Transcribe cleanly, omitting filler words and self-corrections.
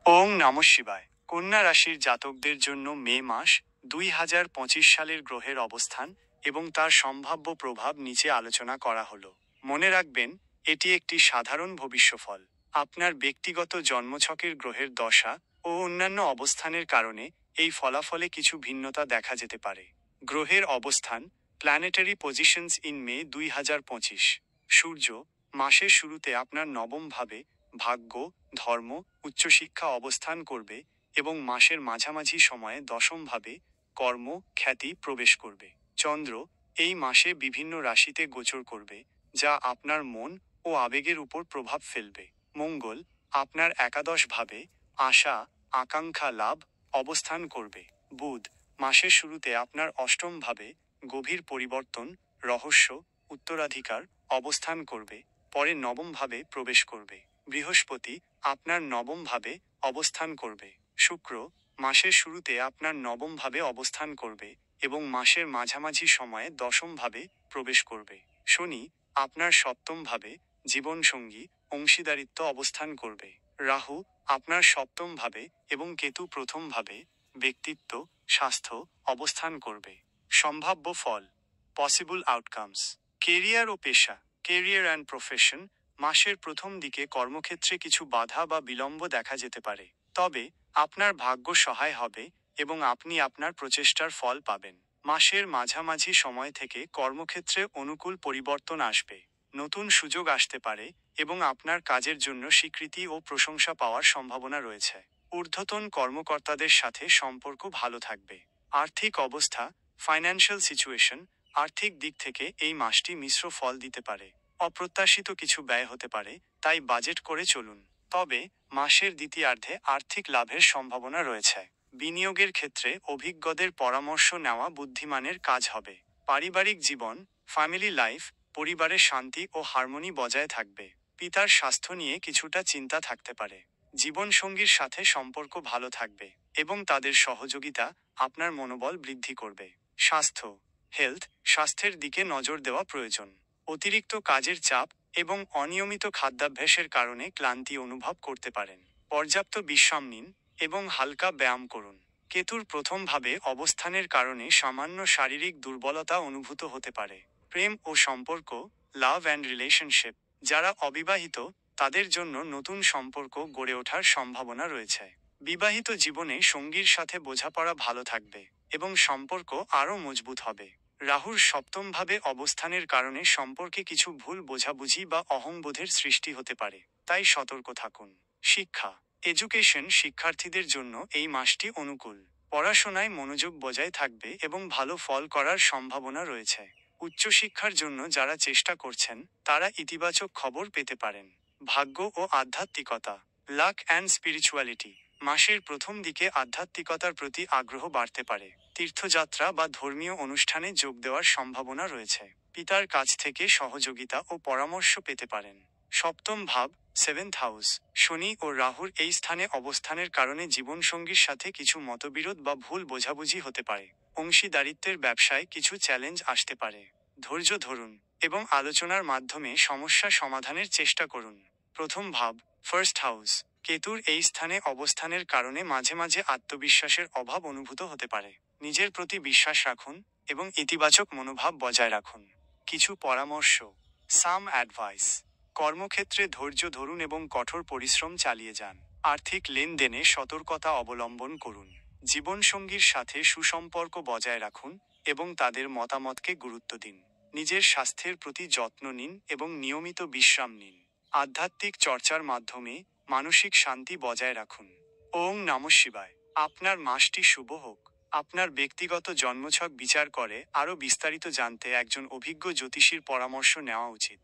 ওং নমঃ শিবায়। কন্যা রাশির জাতকদের জন্য মে মাস 2025 সালের গ্রহের অবস্থান এবং তার সম্ভাব্য প্রভাব নিচে আলোচনা করা হলো। মনে রাখবেন, এটি একটি সাধারণ ভবিষ্যফল। আপনার ব্যক্তিগত জন্মছকের গ্রহের দশা ও অন্যান্য অবস্থানের কারণে এই ফলাফলে কিছু ভিন্নতা দেখা যেতে পারে। গ্রহের অবস্থান, প্ল্যানেটারি পজিশনস ইন মে 2025। সূর্য মাসের শুরুতে আপনার নবম ভাবে, ভাগ্য, ধর্ম, উচ্চশিক্ষা অবস্থান করবে এবং মাসের মাঝামাঝি সময়ে দশমভাবে, কর্ম, খ্যাতি প্রবেশ করবে। চন্দ্র এই মাসে বিভিন্ন রাশিতে গোচর করবে, যা আপনার মন ও আবেগের উপর প্রভাব ফেলবে। মঙ্গল আপনার একাদশ ভাবে, আশা, আকাঙ্ক্ষা লাভ অবস্থান করবে। বুধ মাসের শুরুতে আপনার অষ্টম ভাবে, গভীর পরিবর্তন, রহস্য, উত্তরাধিকার অবস্থান করবে, পরে নবম ভাবে প্রবেশ করবে। বৃহস্পতি আপনার নবম ভাবে অবস্থান করবে। শুক্র মাসের শুরুতে আপনার নবম ভাবে অবস্থান করবে এবং মাসের মাঝামাঝি সময়ে দশম ভাবে প্রবেশ করবে। শনি আপনার সপ্তম ভাবে, জীবনসঙ্গী, অংশীদারিত্ব অবস্থান করবে। রাহু আপনার সপ্তম ভাবে এবং কেতু প্রথম ভাবে, ব্যক্তিত্ব, স্বাস্থ্য অবস্থান করবে। সম্ভাব্য ফল, পসিবল আউটকামস। কেরিয়ার ও পেশা, কেরিয়ার অ্যান্ড প্রফেশন। মাসের প্রথম দিকে কর্মক্ষেত্রে কিছু বাধা বা বিলম্ব দেখা যেতে পারে, তবে আপনার ভাগ্য সহায় হবে এবং আপনি আপনার প্রচেষ্টার ফল পাবেন। মাসের মাঝামাঝি সময় থেকে কর্মক্ষেত্রে অনুকূল পরিবর্তন আসবে, নতুন সুযোগ আসতে পারে এবং আপনার কাজের জন্য স্বীকৃতি ও প্রশংসা পাওয়ার সম্ভাবনা রয়েছে। ঊর্ধ্বতন কর্মকর্তাদের সাথে সম্পর্ক ভালো থাকবে। আর্থিক অবস্থা, ফাইন্যান্সিয়াল সিচুয়েশন। আর্থিক দিক থেকে এই মাসটি মিশ্র ফল দিতে পারে। অপ্রত্যাশিত কিছু ব্যয় হতে পারে, তাই বাজেট করে চলুন। তবে মাসের দ্বিতীয়ার্ধে আর্থিক লাভের সম্ভাবনা রয়েছে। বিনিয়োগের ক্ষেত্রে অভিজ্ঞদের পরামর্শ নেওয়া বুদ্ধিমানের কাজ হবে। পারিবারিক জীবন, ফ্যামিলি লাইফ, পরিবারের শান্তি ও হারমোনি বজায় থাকবে। পিতার স্বাস্থ্য নিয়ে কিছুটা চিন্তা থাকতে পারে। জীবনসঙ্গীর সাথে সম্পর্ক ভালো থাকবে এবং তাদের সহযোগিতা আপনার মনোবল বৃদ্ধি করবে। স্বাস্থ্য, হেলথ, স্বাস্থ্যের দিকে নজর দেওয়া প্রয়োজন। অতিরিক্ত কাজের চাপ এবং অনিয়মিত খাদ্যাভ্যাসের কারণে ক্লান্তি অনুভব করতে পারেন। পর্যাপ্ত বিশ্রাম নিন এবং হালকা ব্যায়াম করুন। কেতুর প্রথম ভাবে অবস্থানের কারণে সামান্য শারীরিক দুর্বলতা অনুভূত হতে পারে। প্রেম ও সম্পর্ক, লাভ অ্যান্ড রিলেশনশিপ। যারা অবিবাহিত, তাদের জন্য নতুন সম্পর্ক গড়ে ওঠার সম্ভাবনা রয়েছে। বিবাহিত জীবনে সঙ্গীর সাথে বোঝাপড়া ভালো থাকবে এবং সম্পর্ক আরও মজবুত হবে। রাহুর সপ্তম ভাবে অবস্থানের কারণে সম্পর্কে কিছু ভুল বোঝাবুঝি বা অহংবোধের সৃষ্টি হতে পারে, তাই সতর্ক থাকুন। শিক্ষা, এডুকেশন। শিক্ষার্থীদের জন্য এই মাসটি অনুকূল। পড়াশোনায় মনোযোগ বজায় থাকবে এবং ভালো ফল করার সম্ভাবনা রয়েছে। উচ্চশিক্ষার জন্য যারা চেষ্টা করছেন, তারা ইতিবাচক খবর পেতে পারেন। ভাগ্য ও আধ্যাত্মিকতা, লাক অ্যান্ড স্পিরিচুয়ালিটি। মাসের প্রথম দিকে আধ্যাত্মিকতার প্রতি আগ্রহ বাড়তে পারে। তীর্থযাত্রা বা ধর্মীয় অনুষ্ঠানে যোগ দেওয়ার সম্ভাবনা রয়েছে। পিতার কাছ থেকে সহযোগিতা ও পরামর্শ পেতে পারেন। সপ্তম ভাব, সেভেন্থ হাউস। শনি ও রাহুর এই স্থানে অবস্থানের কারণে জীবনসঙ্গীর সাথে কিছু মতবিরোধ বা ভুল বোঝাবুঝি হতে পারে। অংশীদারিত্বের ব্যবসায় কিছু চ্যালেঞ্জ আসতে পারে। ধৈর্য ধরুন এবং আলোচনার মাধ্যমে সমস্যা সমাধানের চেষ্টা করুন। প্রথম ভাব, ফার্স্ট হাউস। কেতুর এই স্থানে অবস্থানের কারণে মাঝে মাঝে আত্মবিশ্বাসের অভাব অনুভূত হতে পারে। নিজের প্রতি বিশ্বাস রাখুন এবং ইতিবাচক মনোভাব বজায় রাখুন। কিছু পরামর্শ, সাম অ্যাডভাইস। কর্মক্ষেত্রে ধৈর্য ধরুন এবং কঠোর পরিশ্রম চালিয়ে যান। আর্থিক লেনদেনে সতর্কতা অবলম্বন করুন। জীবনসঙ্গীর সাথে সুসম্পর্ক বজায় রাখুন এবং তাদের মতামতকে গুরুত্ব দিন। নিজের স্বাস্থ্যের প্রতি যত্ন নিন এবং নিয়মিত বিশ্রাম নিন। আধ্যাত্মিক চর্চার মাধ্যমে মানসিক শান্তি বজায় রাখুন। ওং নমঃ শিবায়। আপনার মাসটি শুভ হোক। আপনার ব্যক্তিগত জন্মছক বিচার করে আরও বিস্তারিত জানতে একজন অভিজ্ঞ জ্যোতিষীর পরামর্শ নেওয়া উচিত।